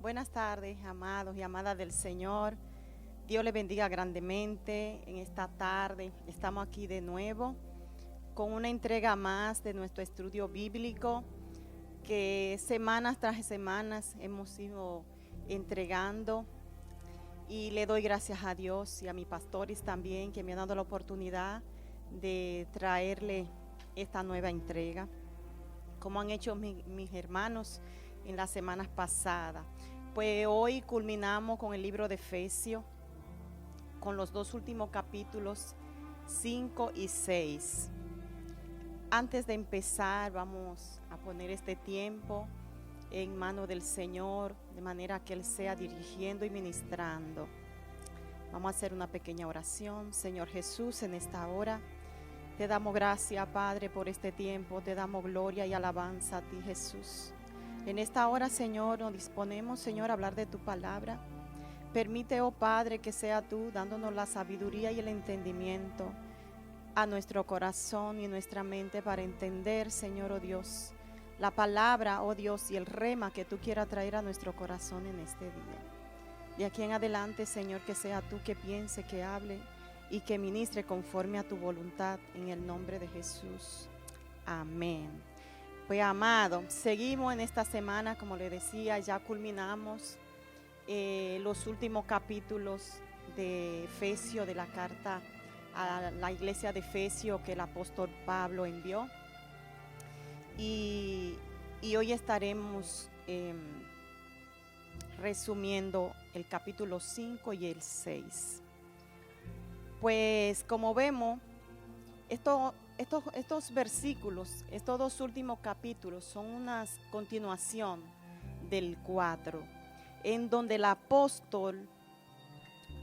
Buenas tardes, amados y amadas del Señor. Dios les bendiga grandemente en esta tarde. Estamos aquí de nuevo con una entrega más de nuestro estudio bíblico que semanas tras semanas hemos ido entregando. Y le doy gracias a Dios y a mis pastores también que me han dado la oportunidad de traerle esta nueva entrega, como han hecho mis hermanos en las semanas pasadas. Pues hoy culminamos con el libro de Efesios, con los dos últimos capítulos 5 y 6. Antes de empezar, vamos a poner este tiempo en manos del Señor, de manera que Él sea dirigiendo y ministrando. Vamos a hacer una pequeña oración. Señor Jesús, en esta hora te damos gracias, Padre, por este tiempo. Te damos gloria y alabanza a ti, Jesús. En esta hora, Señor, nos disponemos, Señor, a hablar de tu palabra. Permite, oh Padre, que sea tú dándonos la sabiduría y el entendimiento a nuestro corazón y nuestra mente para entender, Señor, oh Dios, la palabra, oh Dios, y el rema que tú quieras traer a nuestro corazón en este día. De aquí en adelante, Señor, que sea tú que piense, que hable y que ministre conforme a tu voluntad, en el nombre de Jesús. Amén. Pues, amado, seguimos en esta semana, como le decía, ya culminamos los últimos capítulos de Efesios, de la carta a la iglesia de Efesios que el apóstol Pablo envió. Y hoy estaremos resumiendo el capítulo 5 y el 6. Pues como vemos, estos versículos, estos dos últimos capítulos son una continuación del 4, en donde el apóstol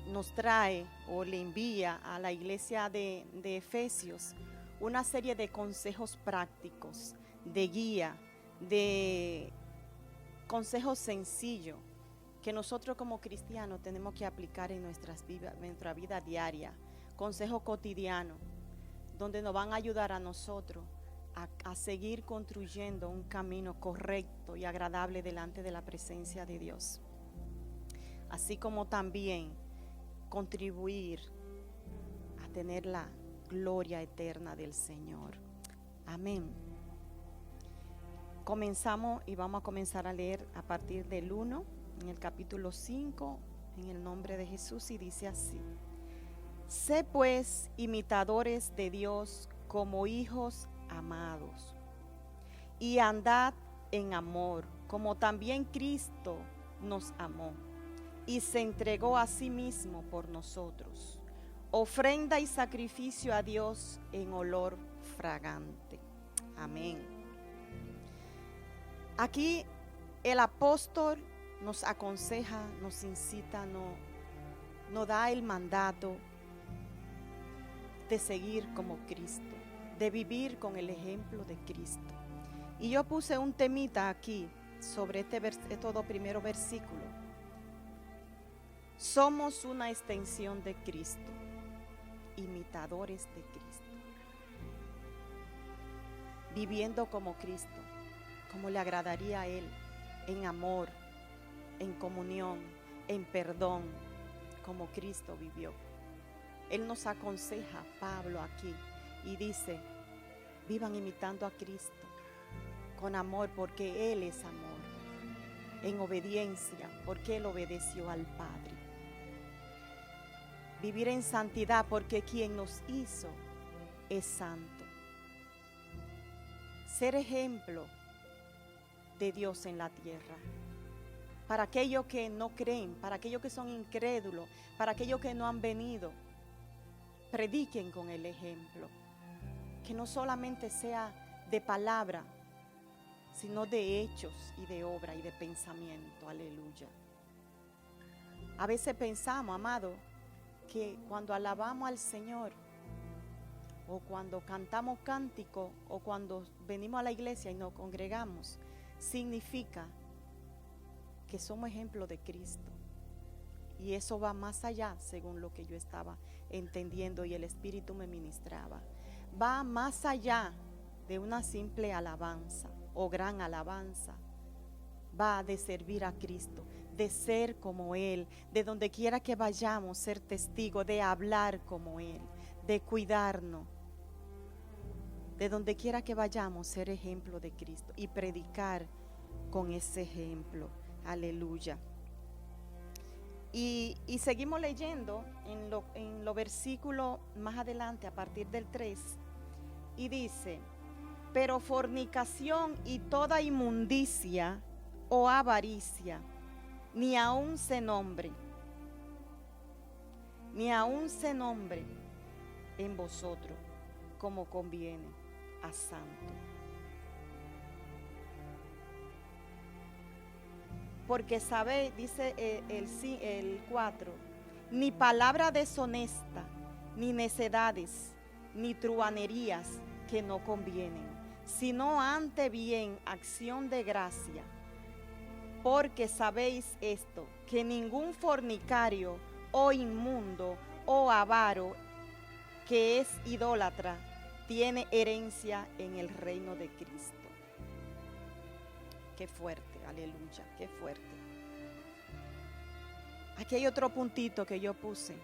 nos trae o le envía a la iglesia de Efesios una serie de consejos prácticos, de guía, de consejos sencillos que nosotros como cristianos tenemos que aplicar en nuestra vida diaria, consejos cotidianos, donde nos van a ayudar a nosotros a seguir construyendo un camino correcto y agradable delante de la presencia de Dios, así como también contribuir a tener la gloria eterna del Señor. Amén. Comenzamos y vamos a comenzar a leer a partir del 1 en el capítulo 5 en el nombre de Jesús, y dice así: Sé pues imitadores de Dios como hijos amados, y andad en amor, como también Cristo nos amó y se entregó a sí mismo por nosotros, ofrenda y sacrificio a Dios en olor fragante. Amén. Aquí el apóstol nos aconseja, nos incita, nos da el mandato de seguir como Cristo, de vivir con el ejemplo de Cristo. Y yo puse un temita aquí sobre estos dos primeros versículos. Somos una extensión de Cristo, imitadores de Cristo, viviendo como Cristo, como le agradaría a Él, en amor, en comunión, en perdón, como Cristo vivió. Él nos aconseja, Pablo, aquí, y dice: vivan imitando a Cristo, con amor, porque Él es amor, en obediencia, porque Él obedeció al Padre. Vivir en santidad, porque quien nos hizo es santo. Ser ejemplo de Dios en la tierra, para aquellos que no creen, para aquellos que son incrédulos, para aquellos que no han venido. Prediquen con el ejemplo, que no solamente sea de palabra, sino de hechos y de obra y de pensamiento. Aleluya. A veces pensamos, amado, que cuando alabamos al Señor, o cuando cantamos cánticos, o cuando venimos a la iglesia y nos congregamos, significa que somos ejemplo de Cristo. Y eso va más allá, según lo que yo estaba entendiendo y el Espíritu me ministraba. Va más allá de una simple alabanza o gran alabanza. va de servir a Cristo, de ser como Él, de donde quiera que vayamos, ser testigo, de hablar como Él, de cuidarnos. De donde quiera que vayamos, ser ejemplo de Cristo y predicar con ese ejemplo. Aleluya. Y seguimos leyendo en los versículos más adelante, a partir del 3, y dice: pero fornicación y toda inmundicia o avaricia, ni aun se nombre en vosotros como conviene a santo. Porque sabéis, dice el 4, ni palabra deshonesta, ni necedades, ni truhanerías que no convienen, sino ante bien acción de gracia. Porque sabéis esto, que ningún fornicario o inmundo o avaro que es idólatra tiene herencia en el reino de Cristo. Qué fuerte, aleluya, qué fuerte. Aquí hay otro puntito que yo puse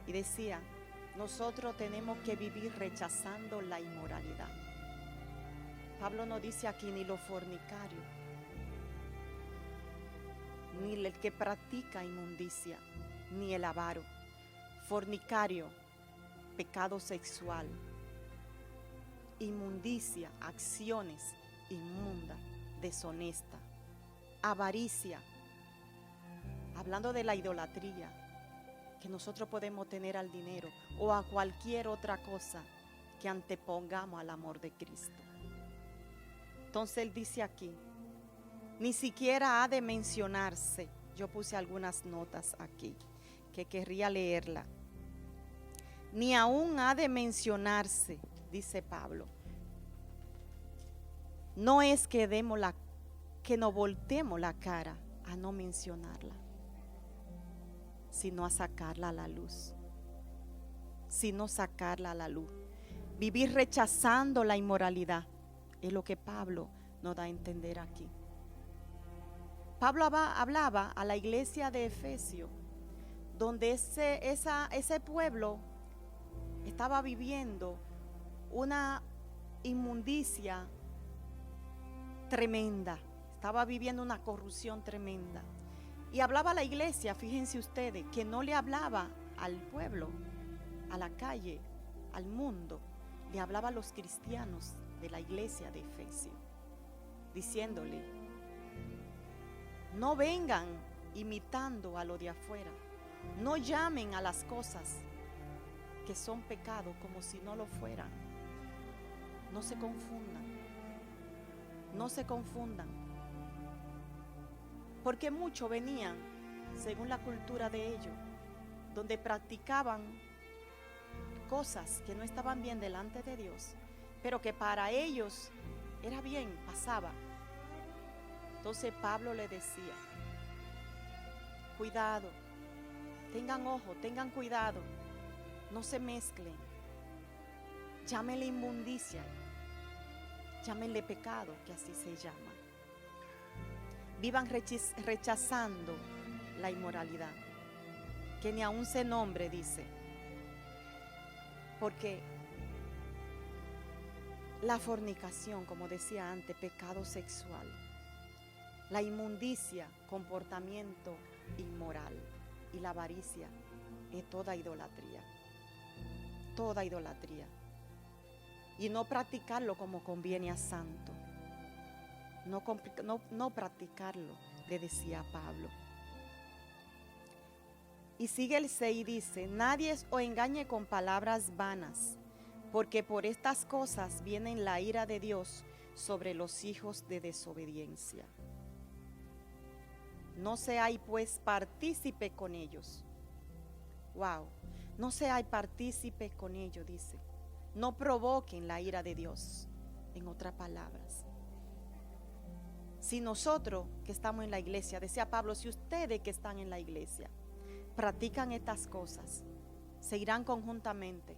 y decía: nosotros tenemos que vivir rechazando la inmoralidad. Pablo no dice aquí ni los fornicarios, ni el que practica inmundicia, ni el avaro. Fornicario, pecado sexual. Inmundicia, acciones inmundas, deshonestas. Avaricia, hablando de la idolatría que nosotros podemos tener al dinero o a cualquier otra cosa que antepongamos al amor de Cristo. Entonces él dice aquí, ni siquiera ha de mencionarse. Yo puse algunas notas aquí que querría leerla. Ni aún ha de mencionarse, dice Pablo. No es que nos volteemos la cara a no mencionarla, sino a sacarla a la luz. Vivir rechazando la inmoralidad es lo que Pablo nos da a entender aquí. Pablo hablaba a la iglesia de Efesio, donde ese pueblo estaba viviendo una inmundicia tremenda, estaba viviendo una corrupción tremenda. Y hablaba a la iglesia, fíjense ustedes, que no le hablaba al pueblo, a la calle, al mundo, le hablaba a los cristianos de la iglesia de Efesio, diciéndole: no vengan imitando a lo de afuera, no llamen a las cosas que son pecado como si no lo fueran. No se confundan, porque muchos venían según la cultura de ellos, donde practicaban cosas que no estaban bien delante de Dios, pero que para ellos era bien, pasaba. Entonces Pablo le decía: cuidado, tengan ojo, tengan cuidado, no se mezclen, llámenle inmundicia, llámenle pecado, que así se llama. Vivan rechazando la inmoralidad, que ni aún se nombre, dice, porque la fornicación, como decía antes, pecado sexual, la inmundicia, comportamiento inmoral, y la avaricia es toda idolatría, y no practicarlo como conviene a santo. No practicarlo, le decía Pablo. Y sigue el 6 y dice: nadie os engañe con palabras vanas, porque por estas cosas viene la ira de Dios sobre los hijos de desobediencia. No seáis pues partícipe con ellos. Wow, no seáis partícipe con ellos, dice. No provoquen la ira de Dios, en otras palabras. Si nosotros que estamos en la iglesia, decía Pablo, si ustedes que están en la iglesia practican estas cosas, se irán conjuntamente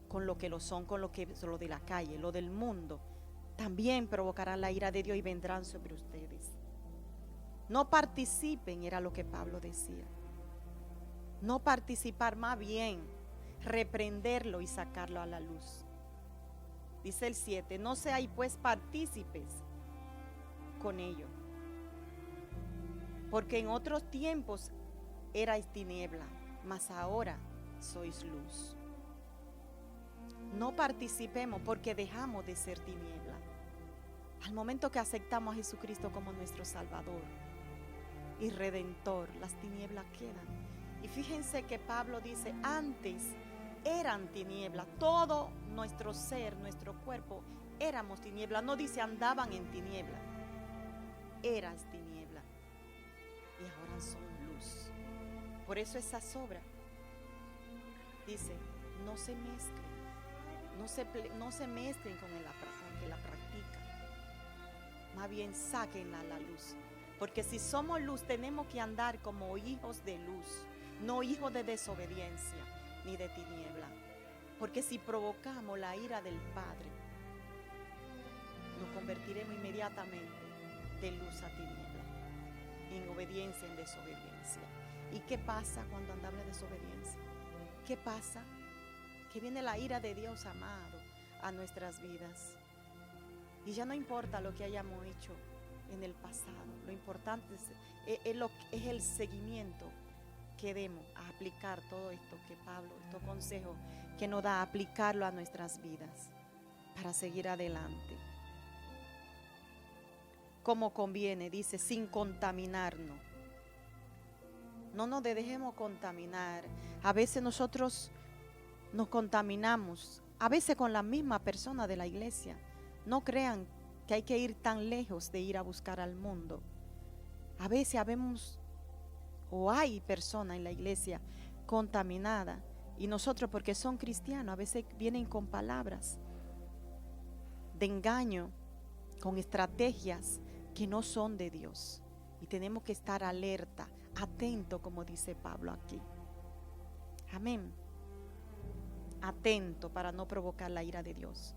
con lo que lo son, con lo de la calle, lo del mundo, también provocarán la ira de Dios y vendrán sobre ustedes. No participen, era lo que Pablo decía. No participar, más bien reprenderlo y sacarlo a la luz. Dice el 7, no seáis pues partícipes con ello, porque en otros tiempos erais tiniebla, mas ahora sois luz. No participemos porque dejamos de ser tiniebla. Al momento que aceptamos a Jesucristo como nuestro Salvador y Redentor, las tinieblas quedan. Y fíjense que Pablo dice, antes eran tinieblas, todo nuestro ser, nuestro cuerpo, éramos tinieblas. No dice andaban en tinieblas, eras tiniebla y ahora son luz. Por eso esa sobra dice, no se mezclen, no se mezclen con el que la practica. Más bien sáquenla a la luz. Porque si somos luz, tenemos que andar como hijos de luz, no hijos de desobediencia ni de tiniebla. Porque si provocamos la ira del Padre, nos convertiremos inmediatamente de luz a tiniebla, en obediencia, en desobediencia. ¿Y qué pasa cuando andamos en desobediencia? ¿Qué pasa? Que viene la ira de Dios, amado, a nuestras vidas. Y ya no importa lo que hayamos hecho en el pasado, lo importante es el seguimiento que demos a aplicar todo esto que Pablo, estos consejos que nos da, a aplicarlo a nuestras vidas para seguir adelante. Como conviene, dice, sin contaminarnos. No nos dejemos contaminar. A veces nosotros nos contaminamos, a veces con la misma persona de la iglesia. No crean que hay que ir tan lejos de ir a buscar al mundo. A veces habemos o hay personas en la iglesia contaminadas y nosotros, porque son cristianos, a veces vienen con palabras de engaño, con estrategias que no son de Dios, y tenemos que estar alerta, atento, como dice Pablo aquí. Amén. Atento para no provocar la ira de Dios,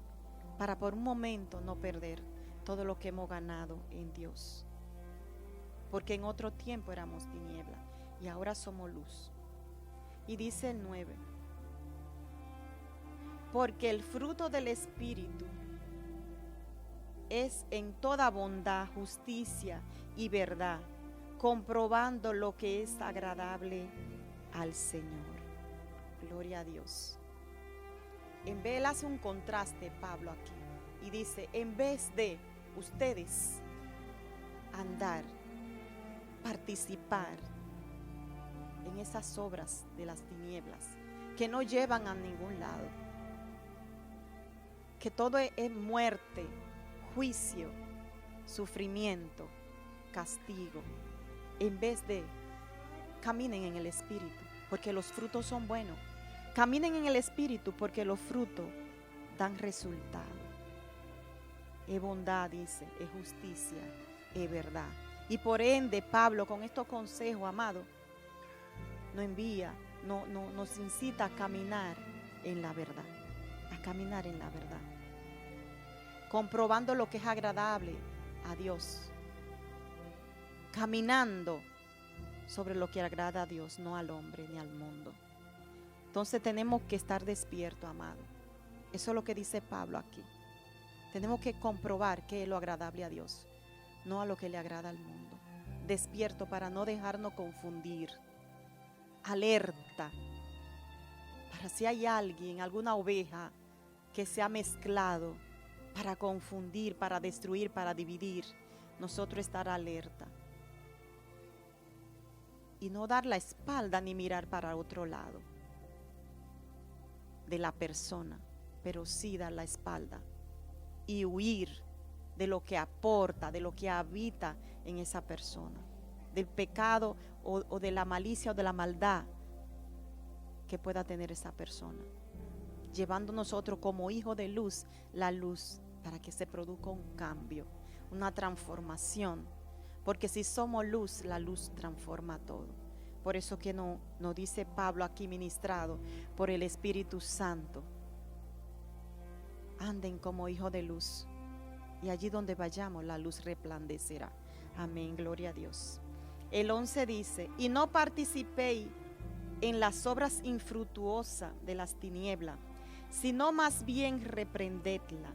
para por un momento no perder todo lo que hemos ganado en Dios. Porque en otro tiempo éramos tiniebla y ahora somos luz. Y dice el 9, porque el fruto del Espíritu es en toda bondad, justicia y verdad, comprobando lo que es agradable al Señor. Gloria a Dios. En vez, él hace un contraste, Pablo, aquí, y dice, en vez de ustedes andar, participar en esas obras de las tinieblas que no llevan a ningún lado, que todo es muerte, juicio, sufrimiento, castigo, en vez de caminen en el Espíritu, porque los frutos son buenos. Caminen en el Espíritu porque los frutos dan resultado. Es bondad, dice, es justicia, es verdad. Y por ende, Pablo, con estos consejos, amado, nos envía, nos incita a caminar en la verdad, a caminar en la verdad, comprobando lo que es agradable a Dios, caminando sobre lo que agrada a Dios, no al hombre ni al mundo. Entonces tenemos que estar despiertos, amado. Eso es lo que dice Pablo aquí. Tenemos que comprobar qué es lo agradable a Dios, no a lo que le agrada al mundo. Despierto para no dejarnos confundir. Alerta para si hay alguien, alguna oveja que se ha mezclado para confundir, para destruir, para dividir. Nosotros estar alerta y no dar la espalda ni mirar para otro lado de la persona, pero sí dar la espalda y huir de lo que aporta, de lo que habita en esa persona, del pecado o de la malicia o de la maldad que pueda tener esa persona, llevando nosotros como hijos de luz la luz para que se produzca un cambio, una transformación, porque si somos luz, la luz transforma todo. Por eso que nos dice Pablo aquí, ministrado por el Espíritu Santo, anden como hijos de luz, y allí donde vayamos la luz resplandecerá. Amén, gloria a Dios. El 11 dice, y no participéis en las obras infructuosas de las tinieblas, sino más bien reprendedla.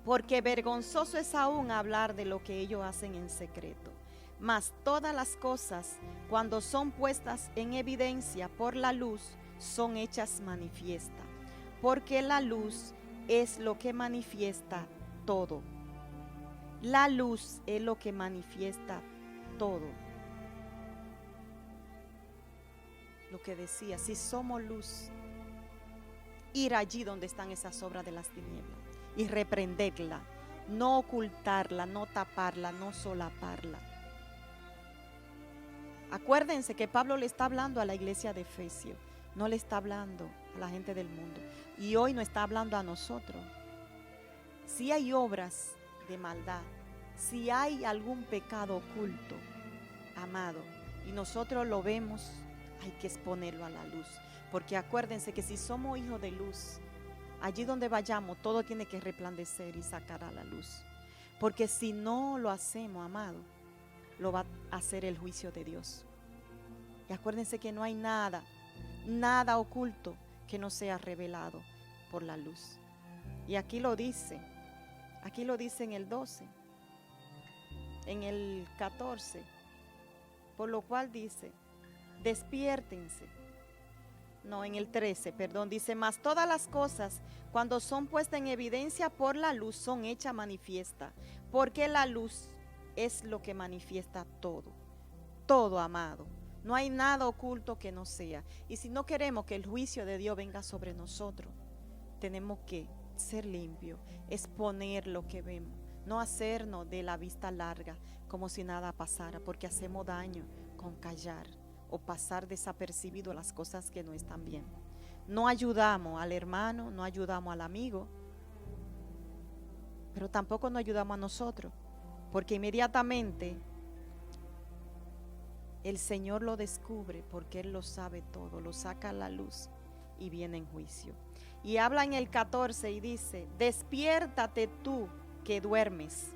Porque vergonzoso es aún hablar de lo que ellos hacen en secreto. Mas todas las cosas, cuando son puestas en evidencia por la luz, son hechas manifiestas. Porque la luz es lo que manifiesta todo. La luz es lo que manifiesta todo. Lo que decía, si somos luz, ir allí donde están esas obras de las tinieblas y reprenderla, no ocultarla, no taparla, no solaparla. Acuérdense que Pablo le está hablando a la iglesia de Efesios, no le está hablando a la gente del mundo, y hoy no está hablando a nosotros. Si hay obras de maldad, si hay algún pecado oculto, amado, y nosotros lo vemos, hay que exponerlo a la luz, porque acuérdense que si somos hijos de luz, allí donde vayamos todo tiene que resplandecer y sacar a la luz, porque si no lo hacemos, amado, lo va a hacer el juicio de Dios. Y acuérdense que no hay nada oculto que no sea revelado por la luz. Y aquí lo dice en el 12, en el 14, por lo cual dice, despiértense. No, en el 13, perdón, dice, mas todas las cosas, cuando son puestas en evidencia por la luz, son hechas manifiestas, porque la luz es lo que manifiesta todo, todo, amado. No hay nada oculto que no sea. Y si no queremos que el juicio de Dios venga sobre nosotros, tenemos que ser limpios, exponer lo que vemos, no hacernos de la vista larga como si nada pasara, porque hacemos daño con callar o pasar desapercibido las cosas que no están bien. No ayudamos al hermano, no ayudamos al amigo, pero tampoco nos ayudamos a nosotros, porque inmediatamente el Señor lo descubre, porque Él lo sabe todo, lo saca a la luz y viene en juicio. Y habla en el 14 y dice, despiértate tú que duermes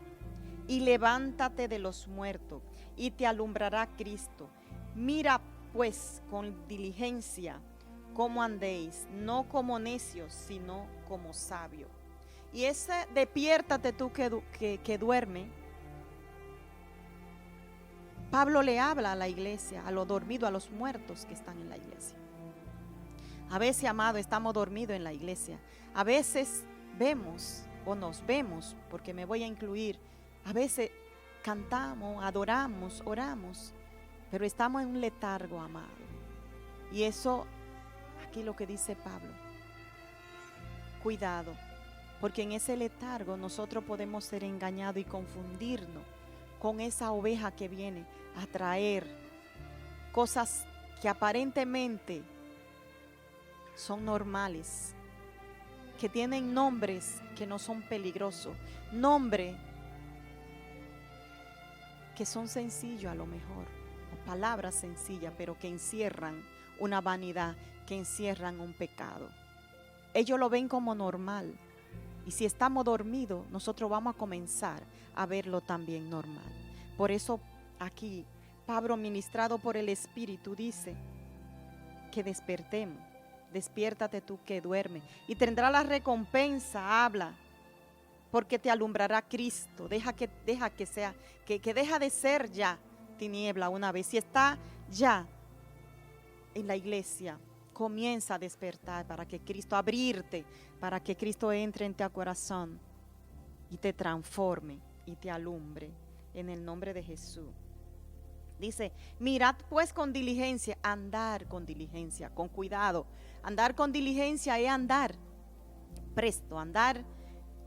y levántate de los muertos y te alumbrará Cristo. Mira pues con diligencia cómo andéis, no como necios, sino como sabios. Y ese despiértate tú que duerme, Pablo le habla a la iglesia, a los dormidos, a los muertos que están en la iglesia. A veces, amado, estamos dormidos en la iglesia. A veces vemos o nos vemos, porque me voy a incluir, a veces cantamos, adoramos, oramos, pero estamos en un letargo, amado. Y eso, aquí lo que dice Pablo, cuidado, porque en ese letargo nosotros podemos ser engañados y confundirnos con esa oveja que viene a traer cosas que aparentemente son normales, que tienen nombres que no son peligrosos, nombres que son sencillos a lo mejor, o palabras sencillas, pero que encierran una vanidad, que encierran un pecado. Ellos lo ven como normal, y si estamos dormidos, nosotros vamos a comenzar a verlo también normal. Por eso aquí Pablo, ministrado por el Espíritu, dice que despertemos. Despiértate tú que duermes y tendrá la recompensa, habla, porque te alumbrará Cristo. Deja que deja de ser ya tiniebla una vez. Si está ya en la iglesia, comienza a despertar para que Cristo, abrirte, para que Cristo entre en tu corazón y te transforme y te alumbre en el nombre de Jesús. Dice, mirad pues con diligencia, andar con diligencia, con cuidado. Andar con diligencia es andar presto, andar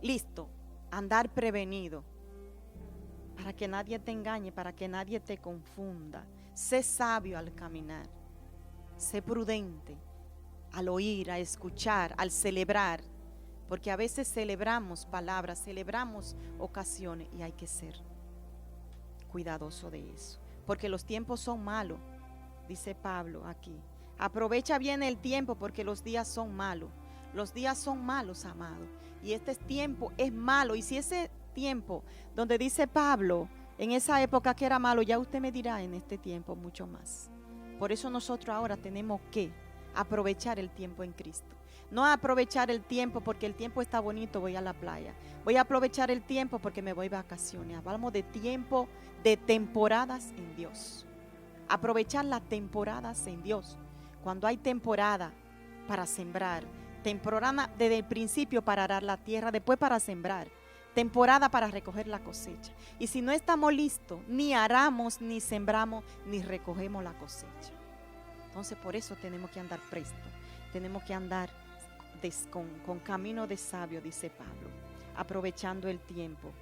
listo, andar prevenido, para que nadie te engañe, para que nadie te confunda. Sé sabio al caminar, sé prudente al oír, a escuchar, al celebrar, porque a veces celebramos palabras, celebramos ocasiones y hay que ser cuidadoso de eso, porque los tiempos son malos, dice Pablo aquí. Aprovecha bien el tiempo porque los días son malos. Los días son malos, amado. Y este tiempo es malo. Y si ese tiempo donde dice Pablo, en esa época que era malo, ya usted me dirá en este tiempo mucho más. Por eso nosotros ahora tenemos que aprovechar el tiempo en Cristo. No aprovechar el tiempo porque el tiempo está bonito, voy a la playa. Voy a aprovechar el tiempo porque me voy de vacaciones. Hablamos de tiempo, de temporadas en Dios. Aprovechar las temporadas en Dios. Cuando hay temporada para sembrar, temporada desde el principio para arar la tierra, después para sembrar, temporada para recoger la cosecha. Y si no estamos listos, ni aramos, ni sembramos, ni recogemos la cosecha. Entonces por eso tenemos que andar presto, tenemos que andar con camino de sabio, dice Pablo, aprovechando el tiempo.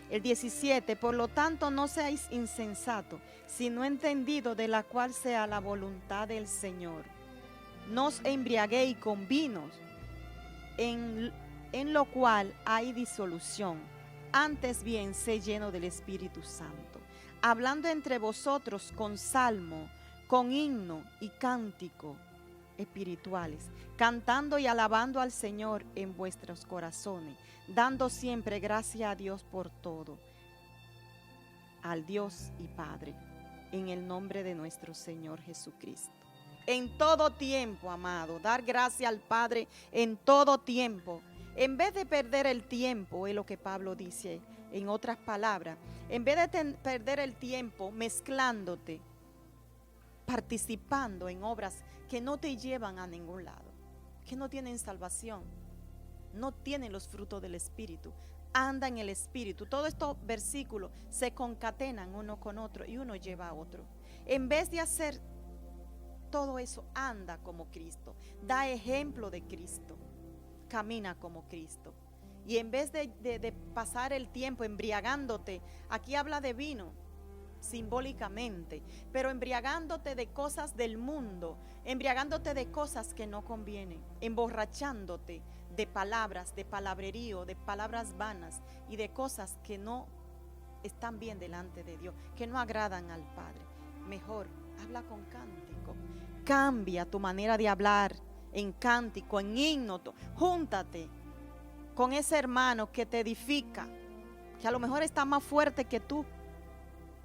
El 17, por lo tanto no seáis insensatos, sino entendidos de la cual sea la voluntad del Señor. No os embriaguéis con vinos, en lo cual hay disolución, antes bien sé lleno del Espíritu Santo, hablando entre vosotros con salmo, con himno y cántico espirituales, cantando y alabando al Señor en vuestros corazones, dando siempre gracias a Dios por todo, al Dios y Padre, en el nombre de nuestro Señor Jesucristo. En todo tiempo, amado, dar gracias al Padre en todo tiempo. En vez de perder el tiempo, es lo que Pablo dice en otras palabras, en vez de perder el tiempo mezclándote, participando en obras que no te llevan a ningún lado, que no tienen salvación, no tienen los frutos del Espíritu, anda en el Espíritu. Todos estos versículos se concatenan uno con otro y uno lleva a otro. En vez de hacer todo eso, anda como Cristo, da ejemplo de Cristo, camina como Cristo. Y en vez de pasar el tiempo embriagándote, aquí habla de vino, simbólicamente, pero embriagándote de cosas del mundo, embriagándote de cosas que no convienen, emborrachándote de palabras, de palabrerío, de palabras vanas y de cosas que no están bien delante de Dios, que no agradan al Padre. Mejor, habla con cántico, cambia tu manera de hablar en cántico, en himno, júntate con ese hermano que te edifica, que a lo mejor está más fuerte que tú.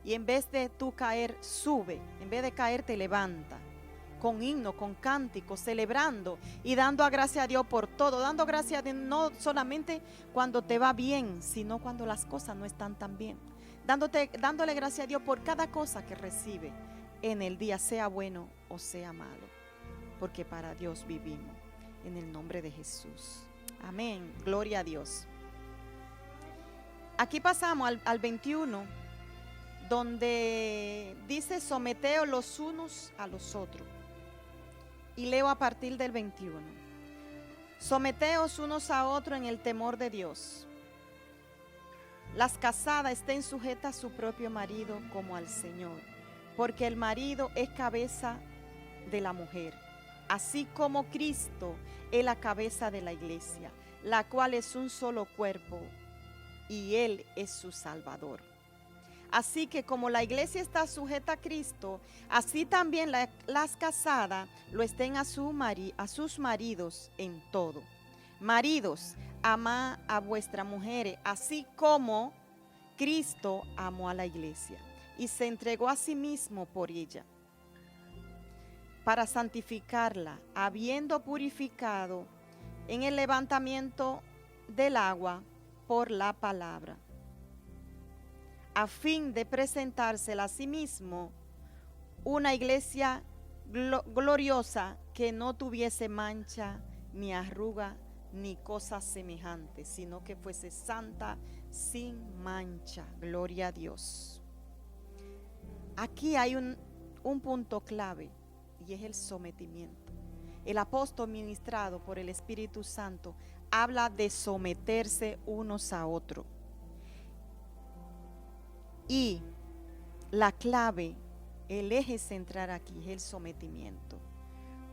Y en vez de tú caer, sube. En vez de caer, te levanta. Con himno, con cántico, celebrando y dando a gracia a Dios por todo. Dando gracias a Dios no solamente cuando te va bien, sino cuando las cosas no están tan bien. Dándole gracias a Dios por cada cosa que recibe en el día, sea bueno o sea malo. Porque para Dios vivimos. En el nombre de Jesús. Amén. Gloria a Dios. Aquí pasamos al 21. Donde dice someteos los unos a los otros. Y leo a partir del 21. Someteos unos a otros en el temor de Dios. Las casadas estén sujetas a su propio marido como al Señor, porque el marido es cabeza de la mujer, así como Cristo es la cabeza de la iglesia, la cual es un solo cuerpo, y Él es su Salvador. Así que como la iglesia está sujeta a Cristo, así también las casadas lo estén a sus maridos en todo. Maridos, amad a vuestras mujeres, así como Cristo amó a la iglesia y se entregó a sí mismo por ella, para santificarla, habiendo purificado en el levantamiento del agua por la palabra, a fin de presentársela a sí mismo una iglesia gloriosa, que no tuviese mancha, ni arruga, ni cosas semejantes, sino que fuese santa, sin mancha. Gloria a Dios. Aquí hay un punto clave, y es el sometimiento. El apóstol, ministrado por el Espíritu Santo, habla de someterse unos a otros. Y la clave, el eje central aquí es el sometimiento.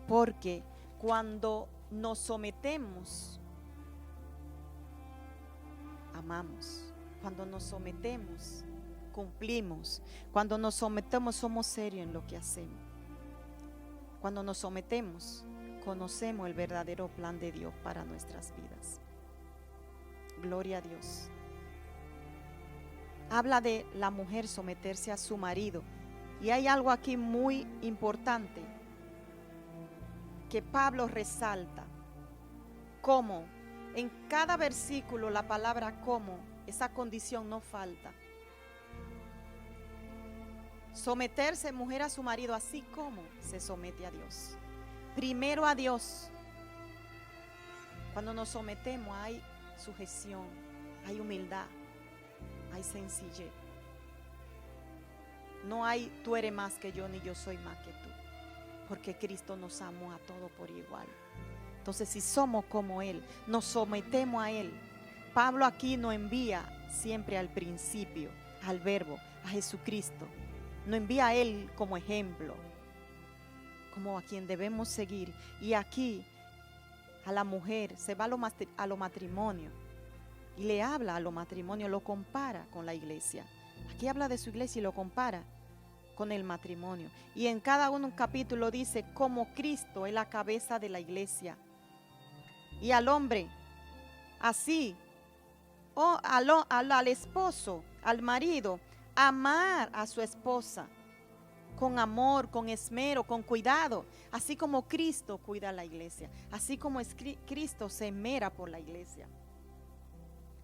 Porque cuando nos sometemos, amamos. Cuando nos sometemos, cumplimos. Cuando nos sometemos, somos serios en lo que hacemos. Cuando nos sometemos, conocemos el verdadero plan de Dios para nuestras vidas. Gloria a Dios. Habla de la mujer someterse a su marido. Y hay algo aquí muy importante que Pablo resalta. Cómo en cada versículo la palabra cómo, esa condición no falta. Someterse mujer a su marido así como se somete a Dios. Primero a Dios. Cuando nos sometemos hay sujeción, hay humildad, hay sencillez. No hay tú eres más que yo ni yo soy más que tú, porque Cristo nos amó a todos por igual. Entonces si somos como Él, nos sometemos a Él. Pablo aquí nos envía siempre al principio, al verbo, a Jesucristo. Nos envía a Él como ejemplo, como a quien debemos seguir. Y aquí a la mujer se va a lo matrimonio y le habla a lo matrimonio, lo compara con la iglesia. Aquí habla de su iglesia y lo compara con el matrimonio. Y en cada un capítulo dice como Cristo es la cabeza de la iglesia. Y al hombre, así, o al esposo, al marido, amar a su esposa con amor, con esmero, con cuidado, así como Cristo cuida a la iglesia, así como Cristo se esmera por la iglesia.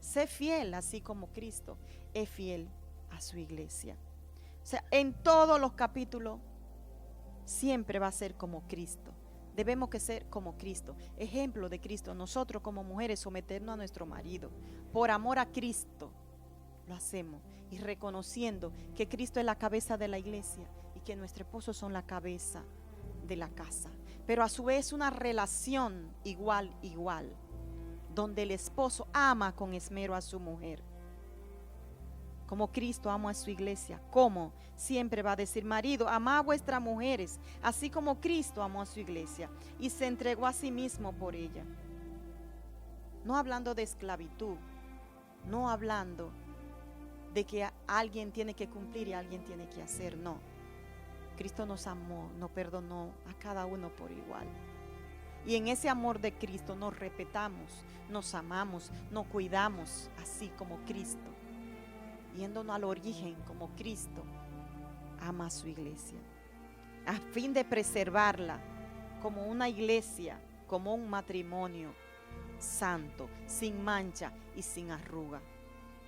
Sé fiel así como Cristo es fiel a su iglesia. O sea, en todos los capítulos siempre va a ser como Cristo. Debemos que ser como Cristo, ejemplo de Cristo. Nosotros como mujeres someternos a nuestro marido. Por amor a Cristo lo hacemos y reconociendo que Cristo es la cabeza de la iglesia y que nuestros esposos son la cabeza de la casa. Pero a su vez una relación igual, donde el esposo ama con esmero a su mujer. Como Cristo ama a su iglesia. Como siempre va a decir, marido, amad a vuestras mujeres, así como Cristo amó a su iglesia y se entregó a sí mismo por ella. No hablando de esclavitud, no hablando de que alguien tiene que cumplir y alguien tiene que hacer, no. Cristo nos amó, nos perdonó a cada uno por igual. Y en ese amor de Cristo nos respetamos, nos amamos, nos cuidamos, así como Cristo. Yéndonos al origen como Cristo ama a su iglesia, a fin de preservarla como una iglesia, como un matrimonio santo, sin mancha y sin arruga.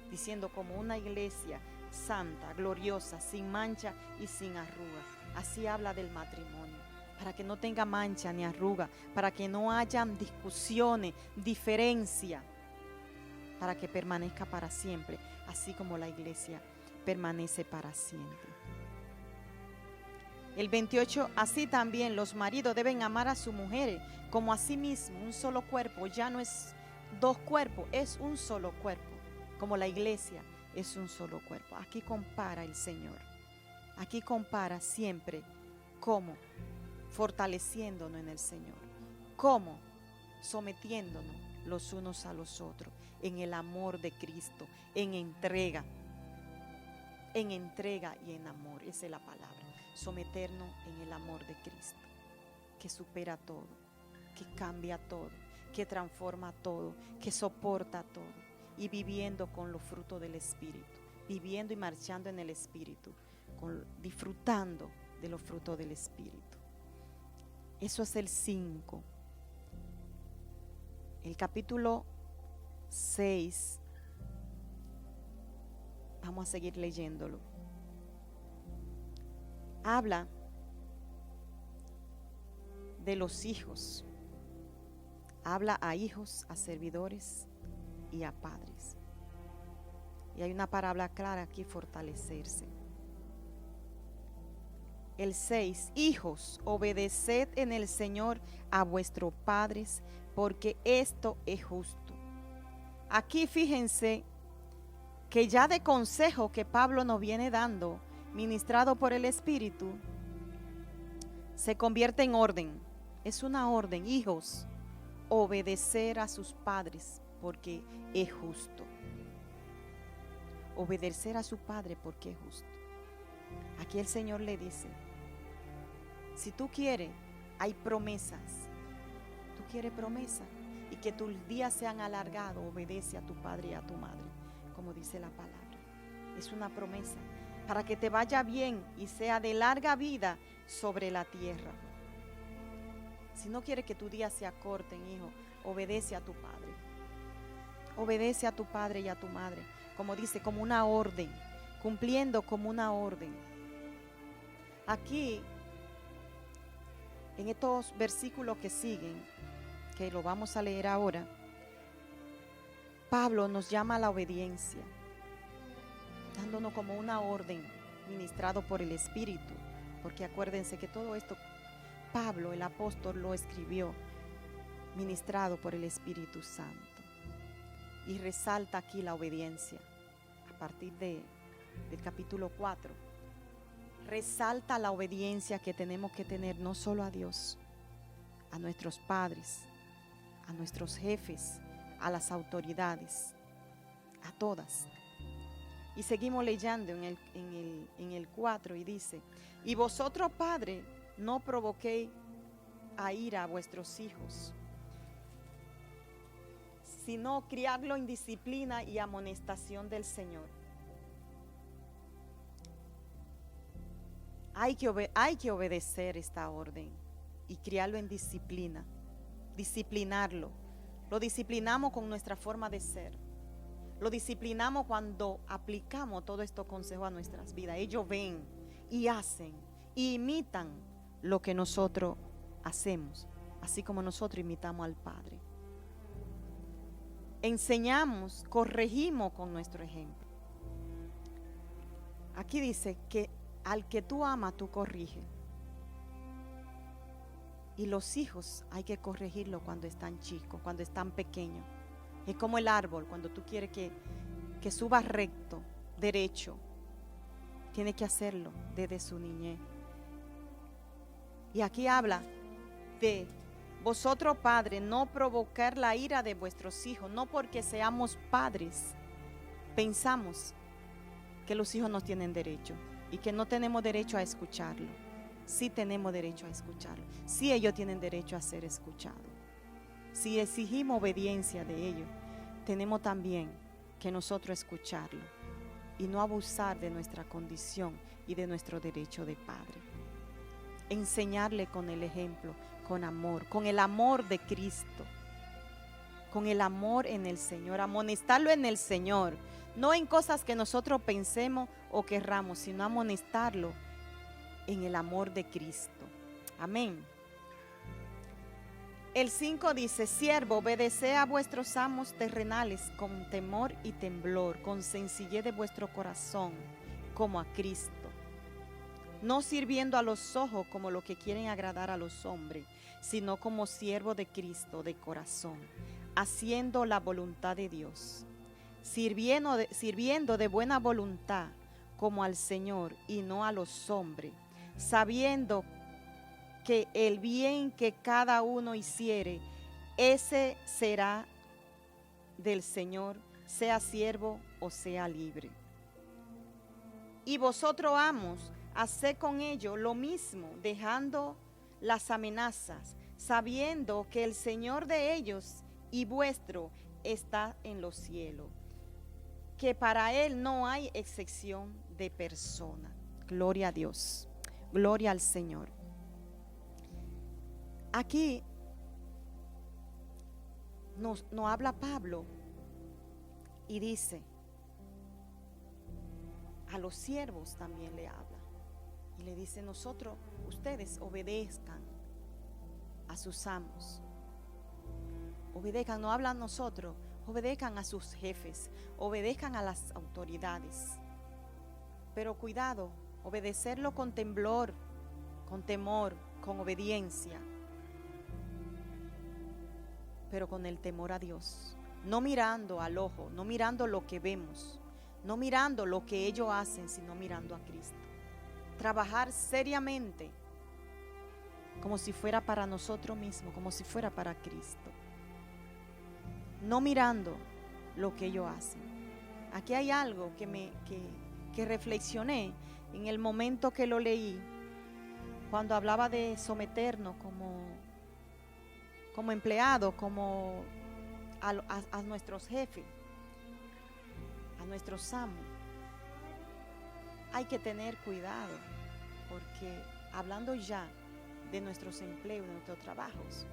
Diciendo como una iglesia santa, gloriosa, sin mancha y sin arruga. Así habla del matrimonio, para que no tenga mancha ni arruga, para que no hayan discusiones, diferencia, para que permanezca para siempre, así como la iglesia permanece para siempre. El 28, así también los maridos deben amar a sus mujeres como a sí mismos, un solo cuerpo. Ya no es dos cuerpos, es un solo cuerpo, como la iglesia es un solo cuerpo. Aquí compara el Señor, aquí compara siempre cómo fortaleciéndonos en el Señor, cómo sometiéndonos los unos a los otros en el amor de Cristo, en entrega y en amor. Esa es la palabra, someternos en el amor de Cristo, que supera todo, que cambia todo, que transforma todo, que soporta todo, y viviendo con los frutos del Espíritu, viviendo y marchando en el Espíritu, disfrutando de los frutos del Espíritu. Eso es el 5. El capítulo 6, vamos a seguir leyéndolo. Habla de los hijos. Habla a hijos, a servidores y a padres. Y hay una palabra clara aquí, fortalecerse. El 6, hijos, obedeced en el Señor a vuestros padres, porque esto es justo. Aquí fíjense que ya de consejo que Pablo nos viene dando, ministrado por el Espíritu, se convierte en orden. Es una orden, hijos, obedecer a sus padres, porque es justo. Obedecer a su padre porque es justo. Aquí el Señor le dice, si tú quieres, hay promesas Tú quieres promesa y que tus días sean alargados. Obedece a tu padre y a tu madre, como dice la palabra. Es una promesa para que te vaya bien y sea de larga vida sobre la tierra. Si no quieres que tus días se acorten, hijo, obedece a tu padre. Obedece a tu padre y a tu madre, como dice, como una orden, cumpliendo como una orden. Aquí, en estos versículos que siguen, que lo vamos a leer ahora, Pablo nos llama a la obediencia, dándonos como una orden ministrado por el Espíritu, porque acuérdense que todo esto Pablo, el apóstol, lo escribió ministrado por el Espíritu Santo. Y resalta aquí la obediencia a partir del capítulo 4. Resalta la obediencia que tenemos que tener no solo a Dios, a nuestros padres, a nuestros jefes, a las autoridades, a todas. Y seguimos leyendo en el 4 y dice: y vosotros, padres, no provoquéis a ira a vuestros hijos, sino criarlo en disciplina y amonestación del Señor. Hay que obedecer esta orden y criarlo en disciplina, disciplinarlo. Lo disciplinamos con nuestra forma de ser. Lo disciplinamos cuando aplicamos todos estos consejos a nuestras vidas. Ellos ven y hacen y imitan lo que nosotros hacemos, así como nosotros imitamos al Padre. Enseñamos, corregimos con nuestro ejemplo. Aquí dice que al que tú amas, tú corriges. Y los hijos hay que corregirlo cuando están chicos, cuando están pequeños. Es como el árbol, cuando tú quieres que suba recto, derecho, tienes que hacerlo desde su niñez. Y aquí habla de vosotros, padres, no provocar la ira de vuestros hijos, no porque seamos padres pensamos que los hijos no tienen derecho y que no tenemos derecho a escucharlo. Sí tenemos derecho a escucharlo. Sí, ellos tienen derecho a ser escuchados. Si exigimos obediencia de ellos, tenemos también que nosotros escucharlo y no abusar de nuestra condición y de nuestro derecho de padre. Enseñarle con el ejemplo, con amor, con el amor de Cristo, con el amor en el Señor, amonestarlo en el Señor, no en cosas que nosotros pensemos o querramos, sino amonestarlo en el amor de Cristo. Amén. El 5 dice: siervo, obedeced a vuestros amos terrenales con temor y temblor, con sencillez de vuestro corazón, como a Cristo, no sirviendo a los ojos como lo que quieren agradar a los hombres, sino como siervo de Cristo de corazón, haciendo la voluntad de Dios, sirviendo de buena voluntad como al Señor y no a los hombres, sabiendo que el bien que cada uno hiciere, ese será del Señor, sea siervo o sea libre. Y vosotros, amos, haced con ellos lo mismo, dejando las amenazas, sabiendo que el Señor de ellos y vuestro está en los cielos, que para Él no hay excepción de persona. Gloria a Dios, gloria al Señor. Aquí nos habla Pablo y dice, a los siervos también le habla. Y le dice, ustedes obedezcan a sus amos. Obedezcan, no habla a nosotros, obedezcan a sus jefes, obedezcan a las autoridades. Pero cuidado, obedecerlo con temblor, con temor, con obediencia, pero con el temor a Dios, no mirando al ojo, no mirando lo que vemos, no mirando lo que ellos hacen, sino mirando a Cristo. Trabajar seriamente, como si fuera para nosotros mismos, como si fuera para Cristo, no mirando lo que ellos hacen. Aquí hay algo que reflexioné en el momento que lo leí, cuando hablaba de someternos como empleados, como a nuestros jefes, a nuestros amos. Hay que tener cuidado, porque hablando ya de nuestros empleos, de nuestros trabajos,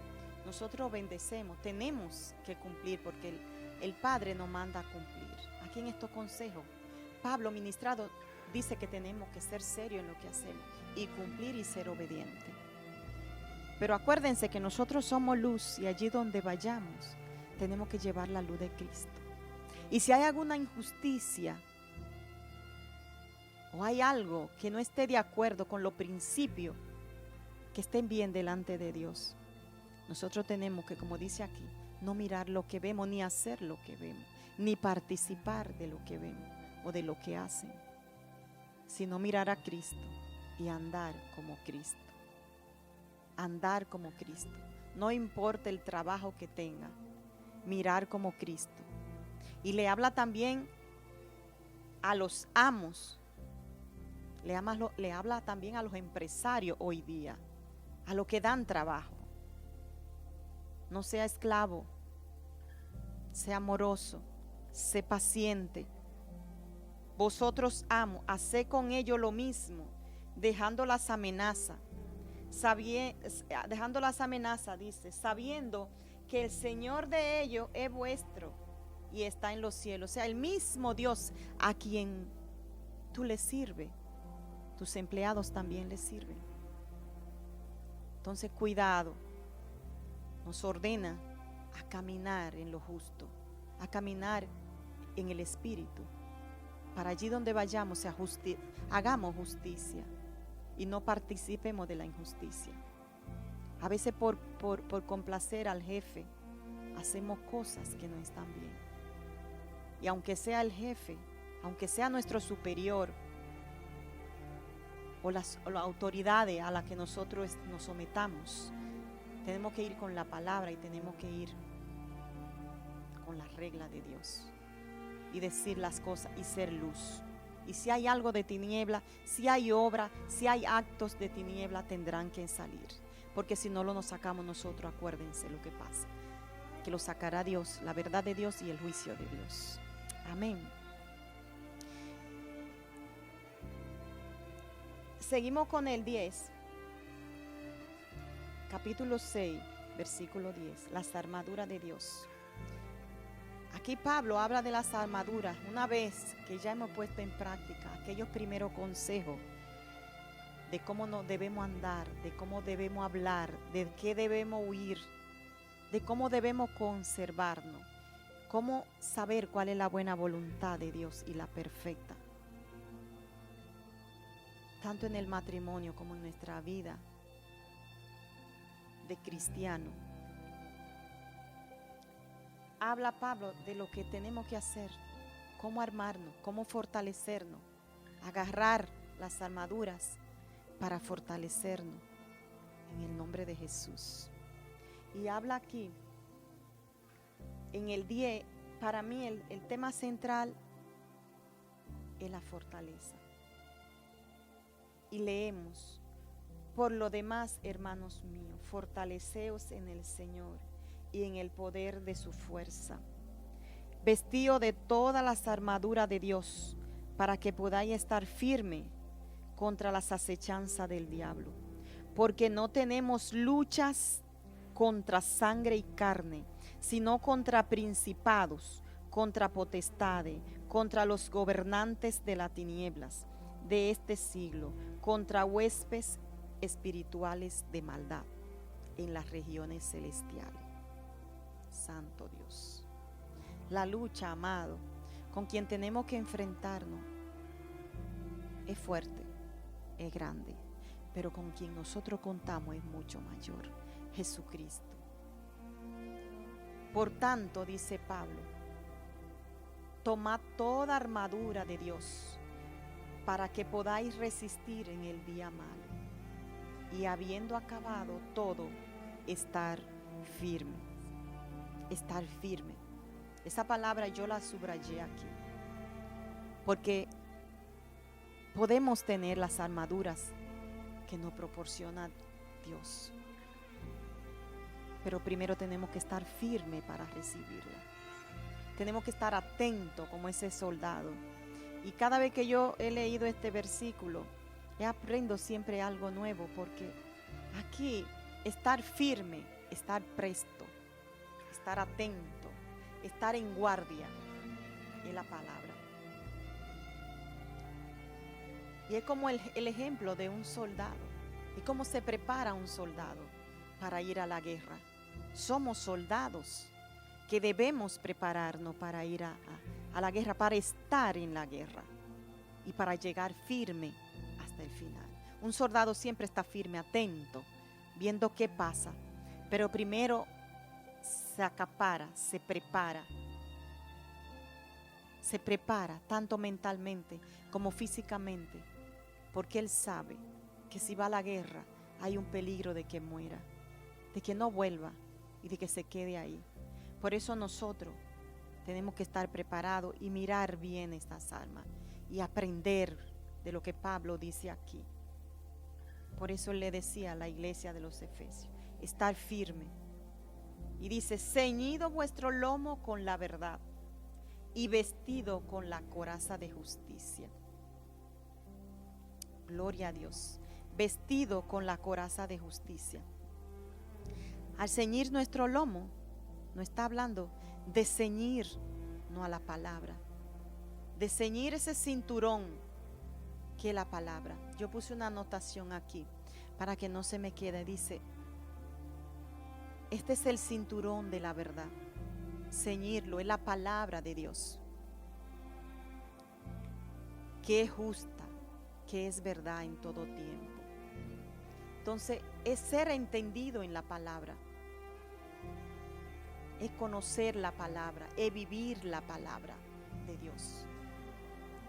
nosotros bendecemos, tenemos que cumplir, porque el Padre nos manda a cumplir. Aquí en estos consejos, Pablo, ministrado, dice que tenemos que ser serios en lo que hacemos y cumplir y ser obedientes. Pero acuérdense que nosotros somos luz, y allí donde vayamos tenemos que llevar la luz de Cristo. Y si hay alguna injusticia o hay algo que no esté de acuerdo con los principios que estén bien delante de Dios, nosotros tenemos que, como dice aquí, no mirar lo que vemos, ni hacer lo que vemos, ni participar de lo que vemos o de lo que hacen, sino mirar a Cristo y andar como Cristo. Andar como Cristo. No importa el trabajo que tenga, mirar como Cristo. Y le habla también a los amos, le habla también a los empresarios hoy día, a los que dan trabajo. No sea esclavo, sea amoroso, sé paciente. Vosotros, amos, haced con ellos lo mismo, dejando las amenazas, dice, sabiendo que el Señor de ellos es vuestro y está en los cielos. O sea, el mismo Dios a quien tú le sirves, tus empleados también le sirven. Entonces, cuidado. Nos ordena a caminar en lo justo, a caminar en el Espíritu. Para allí donde vayamos, hagamos justicia y no participemos de la injusticia. A veces por complacer al jefe, hacemos cosas que no están bien. Y aunque sea el jefe, aunque sea nuestro superior, o las autoridades a las que nosotros nos sometamos, tenemos que ir con la palabra y tenemos que ir con la regla de Dios y decir las cosas y ser luz. Y si hay algo de tiniebla, si hay obra, si hay actos de tiniebla, tendrán que salir. Porque si no lo sacamos nosotros, acuérdense lo que pasa, que lo sacará Dios, la verdad de Dios y el juicio de Dios. Amén. Seguimos con el 10. Capítulo 6, versículo 10, las armaduras de Dios. Aquí Pablo habla de las armaduras, una vez que ya hemos puesto en práctica aquellos primeros consejos de cómo nos debemos andar, de cómo debemos hablar, de qué debemos huir, de cómo debemos conservarnos, cómo saber cuál es la buena voluntad de Dios y la perfecta, tanto en el matrimonio como en nuestra vida de cristiano. Habla Pablo de lo que tenemos que hacer, cómo armarnos, cómo fortalecernos, agarrar las armaduras para fortalecernos en el nombre de Jesús. Y habla aquí, en el 10, para mí el tema central es la fortaleza. Y leemos: por lo demás, hermanos míos, fortaleceos en el Señor y en el poder de su fuerza. Vestíos de todas las armaduras de Dios, para que podáis estar firme contra las acechanzas del diablo. Porque no tenemos luchas contra sangre y carne, sino contra principados, contra potestades, contra los gobernantes de las tinieblas de este siglo, contra huestes espirituales de maldad en las regiones celestiales. Santo Dios. La lucha, amado, con quien tenemos que enfrentarnos es fuerte, es grande, pero con quien nosotros contamos es mucho mayor: Jesucristo. Por tanto, dice Pablo, tomad toda armadura de Dios para que podáis resistir en el día malo, y habiendo acabado todo, estar firme. Estar firme. Esa palabra yo la subrayé aquí, porque podemos tener las armaduras que nos proporciona Dios. pero primero tenemos que estar firme para recibirla. Tenemos que estar atentos como ese soldado. Y cada vez que yo he leído este versículo, aprendo siempre algo nuevo, porque aquí estar firme, estar presto, estar atento, estar en guardia, es la palabra. Y es como el ejemplo de un soldado. Y cómo se prepara un soldado para ir a la guerra. Somos soldados que debemos prepararnos para ir a la guerra, para estar en la guerra y para llegar firme hasta el final. Un soldado siempre está firme, atento, viendo qué pasa, pero primero se acapara, se prepara tanto mentalmente como físicamente, porque él sabe que si va a la guerra hay un peligro de que muera, de que no vuelva y de que se quede ahí. Por eso nosotros tenemos que estar preparados y mirar bien estas armas y aprender de lo que Pablo dice aquí. Por eso él le decía a la iglesia de los Efesios, estar firme. Y dice, ceñido vuestro lomo con la verdad y vestido con la coraza de justicia. Gloria a Dios. Vestido con la coraza de justicia. Al ceñir nuestro lomo, no está hablando de ceñir, no a la palabra, de ceñir ese cinturón que es la palabra. Yo puse una anotación aquí para que no se me quede. Dice, este es el cinturón de la verdad. Ceñirlo es la palabra de Dios, que es justa, que es verdad en todo tiempo. Entonces, es ser entendido en la palabra, es conocer la palabra, es vivir la palabra de Dios.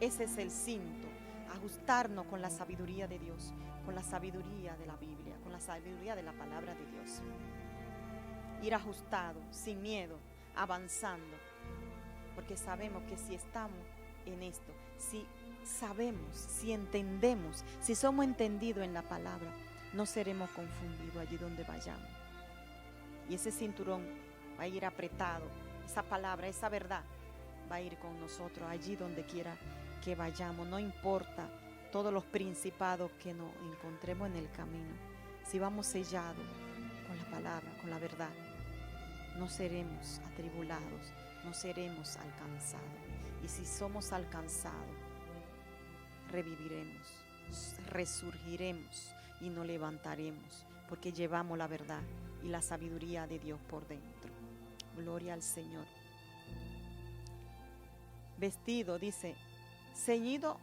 Ese es el cinto, ajustarnos con la sabiduría de Dios, con la sabiduría de la Biblia, con la sabiduría de la palabra de Dios. Ir ajustado, sin miedo, avanzando, porque sabemos que si estamos en esto, si sabemos, si entendemos, si somos entendidos en la palabra, no seremos confundidos allí donde vayamos. Y ese cinturón va a ir apretado, esa palabra, esa verdad va a ir con nosotros allí donde quiera que vayamos. No importa todos los principados que nos encontremos en el camino, si vamos sellados con la palabra, con la verdad, no seremos atribulados, no seremos alcanzados. Y si somos alcanzados, reviviremos, resurgiremos y nos levantaremos, porque llevamos la verdad y la sabiduría de Dios por dentro. Gloria al Señor. Vestido, dice, ceñido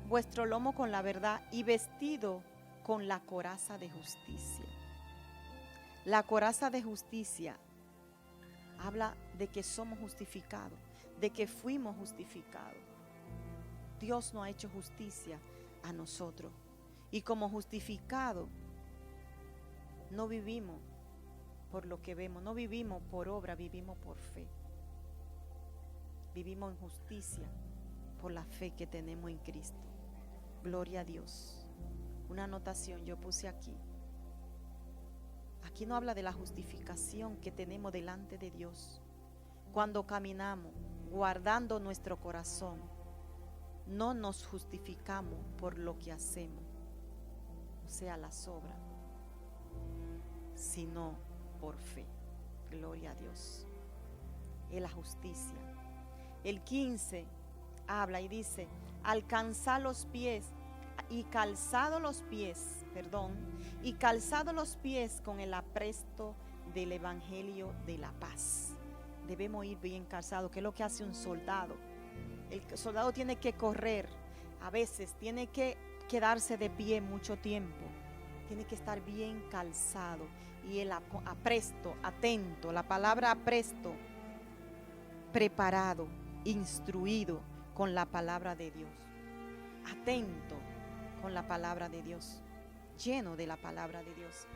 vuestro lomo con la verdad y vestido con la coraza de justicia. La coraza de justicia habla de que somos justificados, de que fuimos justificados. Dios nos ha hecho justicia a nosotros. Y como justificados, no vivimos por lo que vemos, no vivimos por obra, vivimos por fe. Vivimos en justicia por la fe que tenemos en Cristo. Gloria a Dios. Una anotación yo puse aquí. Aquí no habla de la justificación que tenemos delante de Dios. Cuando caminamos guardando nuestro corazón, no nos justificamos por lo que hacemos, o sea, las obras, sino por fe. Gloria a Dios. Es la justicia. El 15 habla y dice, alcanzad los pies y calzado los pies, y calzado los pies con el apresto del evangelio de la paz. Debemos ir bien calzados, que es lo que hace un soldado. El soldado tiene que correr, a veces tiene que quedarse de pie mucho tiempo, tiene que estar bien calzado. Y el apresto, atento, la palabra apresto, preparado, instruido con la palabra de Dios, atento con la palabra de Dios, lleno de la palabra de Dios.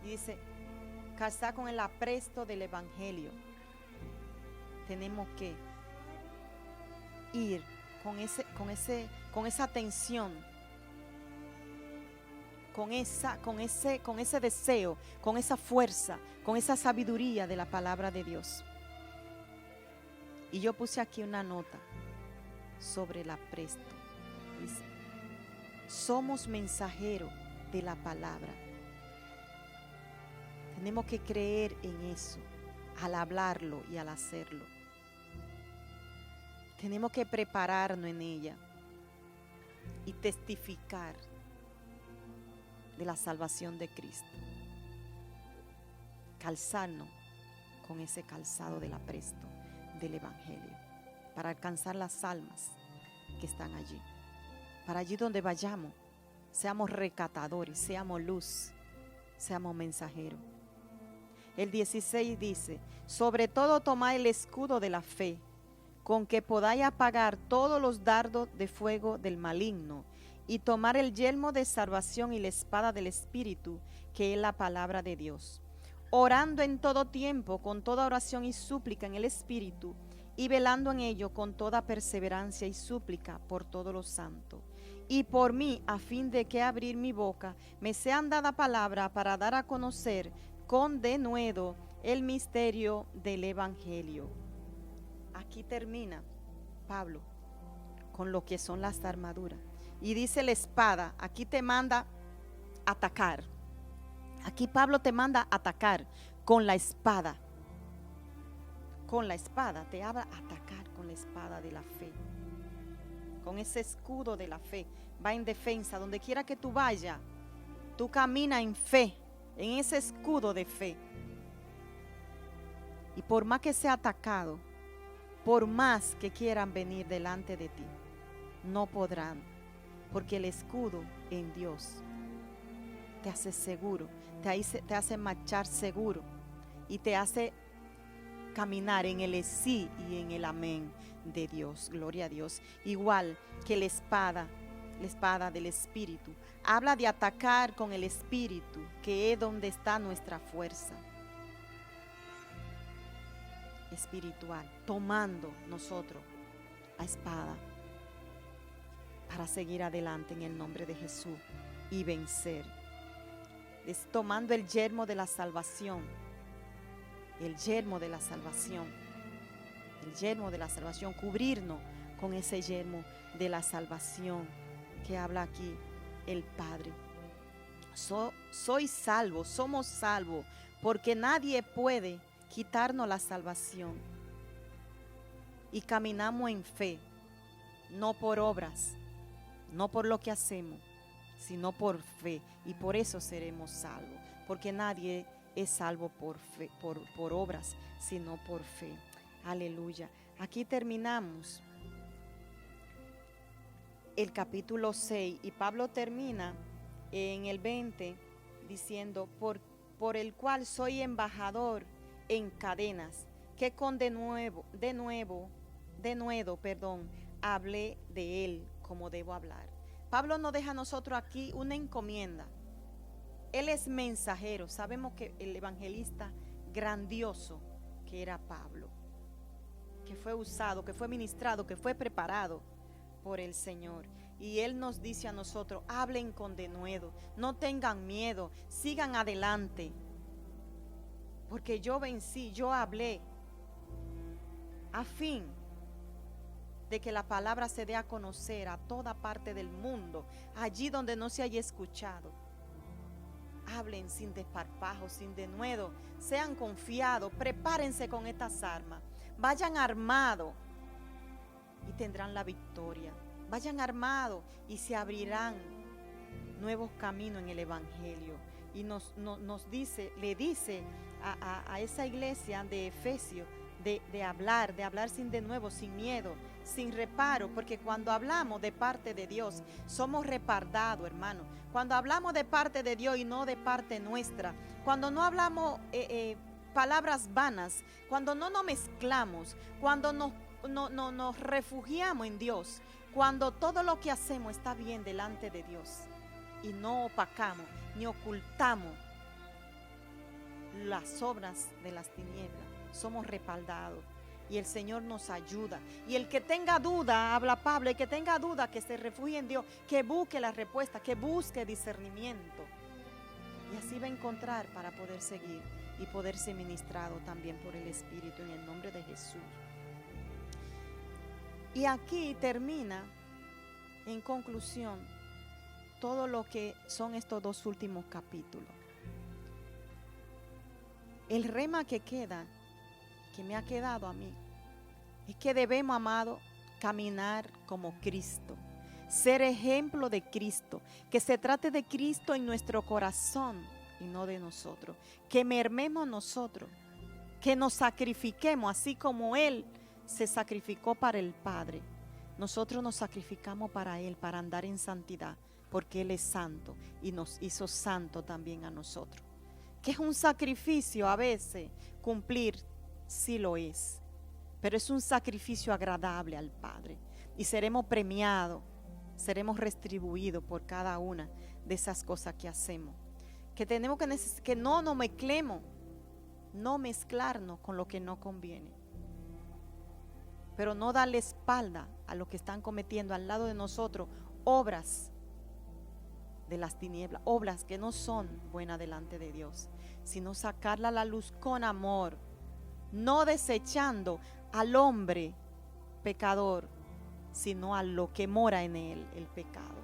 Y dice, calzar con el apresto del evangelio. Tenemos que ir con esa atención con ese deseo, con esa fuerza, con esa sabiduría de la palabra de Dios. Y yo puse aquí una nota sobre el apresto. Dice: somos mensajeros de la palabra. Tenemos que creer en eso al hablarlo y al hacerlo. Tenemos que prepararnos en ella y testificar de la salvación de Cristo. Calzarnos con ese calzado del apresto del Evangelio para alcanzar las almas que están allí. Para allí donde vayamos, seamos recatadores, seamos luz, seamos mensajeros. El 16 dice: sobre todo tomad el escudo de la fe, con que podáis apagar todos los dardos de fuego del maligno, y tomar el yelmo de salvación y la espada del Espíritu, que es la palabra de Dios, orando en todo tiempo con toda oración y súplica en el Espíritu, y velando en ello con toda perseverancia y súplica por todos los santos. Y por mí, a fin de que abrir mi boca, me sean dada palabra para dar a conocer con denuedo el misterio del Evangelio. Aquí termina Pablo con lo que son las armaduras. Y dice la espada, aquí te manda atacar. Aquí Pablo te manda atacar con la espada. Con la espada, te habla atacar con la espada de la fe. Con ese escudo de la fe, va en defensa. Donde quiera que tú vayas, tú caminas en fe, en ese escudo de fe. Y por más que sea atacado, por más que quieran venir delante de ti, no podrán, porque el escudo en Dios te hace seguro, te hace marchar seguro y te hace caminar en el sí y en el amén de Dios. Gloria a Dios. Igual que la espada del Espíritu, habla de atacar con el Espíritu, que es donde está nuestra fuerza espiritual, tomando nosotros la espada para seguir adelante en el nombre de Jesús y vencer. Es tomando el yelmo de la salvación, el yelmo de la salvación, el yelmo de la salvación, cubrirnos con ese yelmo de la salvación que habla aquí el Padre. Soy salvo, somos salvos, porque nadie puede quitarnos la salvación. Y caminamos en fe, no por obras, no por lo que hacemos, sino por fe. Y por eso seremos salvos, porque nadie es salvo por fe, por obras, sino por fe. Aleluya. Aquí terminamos el capítulo 6 y Pablo termina en el 20 diciendo: por el cual soy embajador en cadenas, que con denuedo, hablé de él como debo hablar. Pablo nos deja a nosotros aquí una encomienda. Él es mensajero. Sabemos que el evangelista grandioso que era Pablo, que fue usado, que fue ministrado, que fue preparado por el Señor. Y Él nos dice a nosotros: hablen con denuedo, no tengan miedo, sigan adelante. Porque yo vencí, yo hablé, a fin de que la palabra se dé a conocer a toda parte del mundo, allí donde no se haya escuchado. Hablen sin desparpajo, sin denuedo, sean confiados, prepárense con estas armas, vayan armados y tendrán la victoria. Vayan armados y se abrirán nuevos caminos en el Evangelio. Y le dice a esa iglesia de Efesios de hablar sin denuedo, sin miedo, sin reparo, porque cuando hablamos de parte de Dios, somos repardados, hermano. Cuando hablamos de parte de Dios y no de parte nuestra, cuando no hablamos palabras vanas, cuando no nos mezclamos, cuando nos refugiamos en Dios, cuando todo lo que hacemos está bien delante de Dios y no opacamos ni ocultamos las obras de las tinieblas, somos respaldados. Y el Señor nos ayuda. Y el que tenga duda, habla Pablo, el que tenga duda, que se refugie en Dios, que busque la respuesta, que busque discernimiento. Y así va a encontrar para poder seguir y poder ser ministrado también por el Espíritu en el nombre de Jesús. Y aquí termina, en conclusión, todo lo que son estos dos últimos capítulos. El rema que queda, que me ha quedado a mí, es que debemos, amado, caminar como Cristo, ser ejemplo de Cristo, que se trate de Cristo en nuestro corazón y no de nosotros, que mermemos nosotros, que nos sacrifiquemos así como Él se sacrificó para el Padre. Nosotros nos sacrificamos para Él, para andar en santidad, porque Él es santo y nos hizo santo también a nosotros. Que es un sacrificio a veces cumplir, sí lo es, pero es un sacrificio agradable al Padre y seremos premiados, seremos retribuidos por cada una de esas cosas que hacemos. Que tenemos que no nos mezclemos, no mezclarnos con lo que no conviene, pero no darle espalda a lo que están cometiendo al lado de nosotros obras de las tinieblas, obras que no son buenas delante de Dios, sino sacarla a la luz con amor, no desechando al hombre pecador, sino a lo que mora en él, el pecado,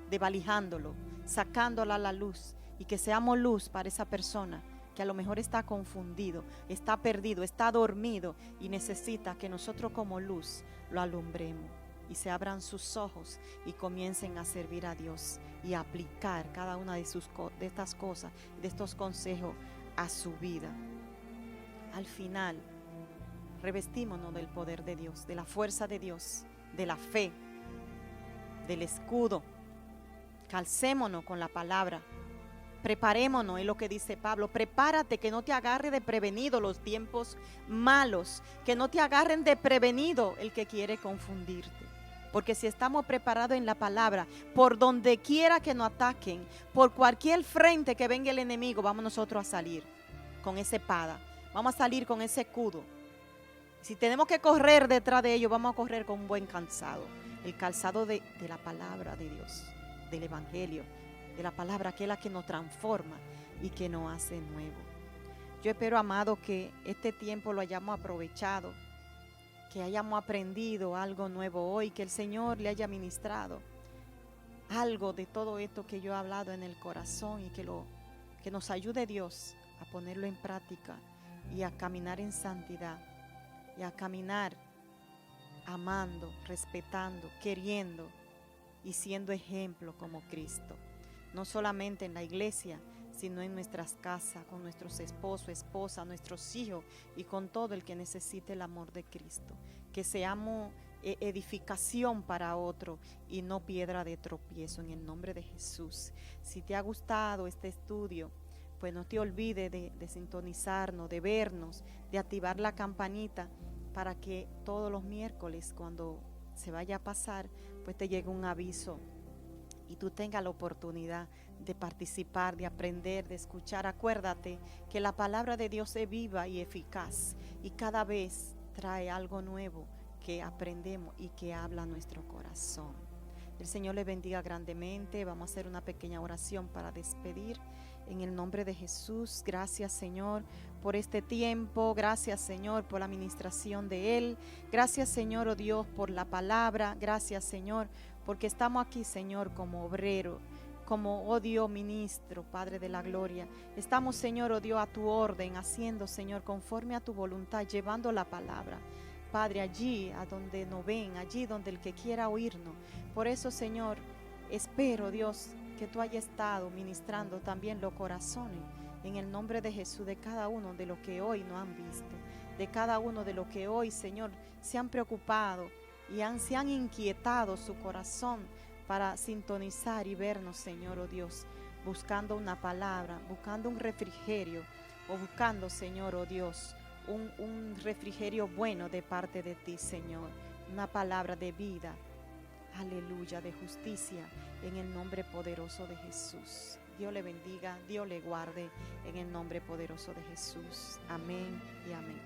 desvalijándolo, sacándola a la luz, y que seamos luz para esa persona que a lo mejor está confundido, está perdido, está dormido y necesita que nosotros como luz lo alumbremos y se abran sus ojos y comiencen a servir a Dios y a aplicar cada una de estas cosas, de estos consejos a su vida. Al final, revestímonos del poder de Dios, de la fuerza de Dios, de la fe, del escudo. Calcémonos con la palabra. Preparémonos, es lo que dice Pablo. Prepárate, que no te agarre de prevenido los tiempos malos, que no te agarren de prevenido el que quiere confundirte. Porque si estamos preparados en la palabra, por donde quiera que nos ataquen, por cualquier frente que venga el enemigo, vamos nosotros a salir con esa espada, vamos a salir con ese escudo. Si tenemos que correr detrás de ellos, vamos a correr con un buen calzado, el calzado de la palabra de Dios, del evangelio, de la palabra, que es la que nos transforma y que nos hace nuevo. Yo espero, amado, que este tiempo lo hayamos aprovechado, que hayamos aprendido algo nuevo hoy, que el Señor le haya ministrado algo de todo esto que yo he hablado en el corazón, y que nos ayude Dios a ponerlo en práctica y a caminar en santidad y a caminar amando, respetando, queriendo y siendo ejemplo como Cristo. No solamente en la iglesia, sino en nuestras casas, con nuestros esposos, esposas, nuestros hijos y con todo el que necesite el amor de Cristo. Que seamos edificación para otro y no piedra de tropiezo, en el nombre de Jesús. Si te ha gustado este estudio, pues no te olvides de sintonizarnos, de vernos, de activar la campanita para que todos los miércoles, cuando se vaya a pasar, pues te llegue un aviso y tú tengas la oportunidad de participar, de aprender, de escuchar. Acuérdate que la palabra de Dios es viva y eficaz y cada vez trae algo nuevo que aprendemos y que habla a nuestro corazón. El Señor le bendiga grandemente. Vamos a hacer una pequeña oración para despedir. En el nombre de Jesús, gracias, Señor, por este tiempo. Gracias, Señor, por la administración de Él. Gracias, Señor, oh Dios, por la palabra. Gracias, Señor, porque estamos aquí, Señor, como obrero, como, oh Dios, ministro, Padre de la gloria. Estamos, Señor, oh Dios, a tu orden, haciendo, Señor, conforme a tu voluntad, llevando la palabra, Padre, allí a donde nos ven, allí donde el que quiera oírnos. Por eso, Señor, espero, Dios, que tú hayas estado ministrando también los corazones, en el nombre de Jesús, de cada uno de los que hoy no han visto, de cada uno de los que hoy, Señor, se han preocupado y se han inquietado su corazón para sintonizar y vernos, Señor, oh Dios, buscando una palabra, buscando un refrigerio, o buscando, Señor, oh Dios, un refrigerio bueno de parte de ti, Señor, una palabra de vida, aleluya, de justicia, en el nombre poderoso de Jesús. Dios le bendiga, Dios le guarde, en el nombre poderoso de Jesús. Amén y amén.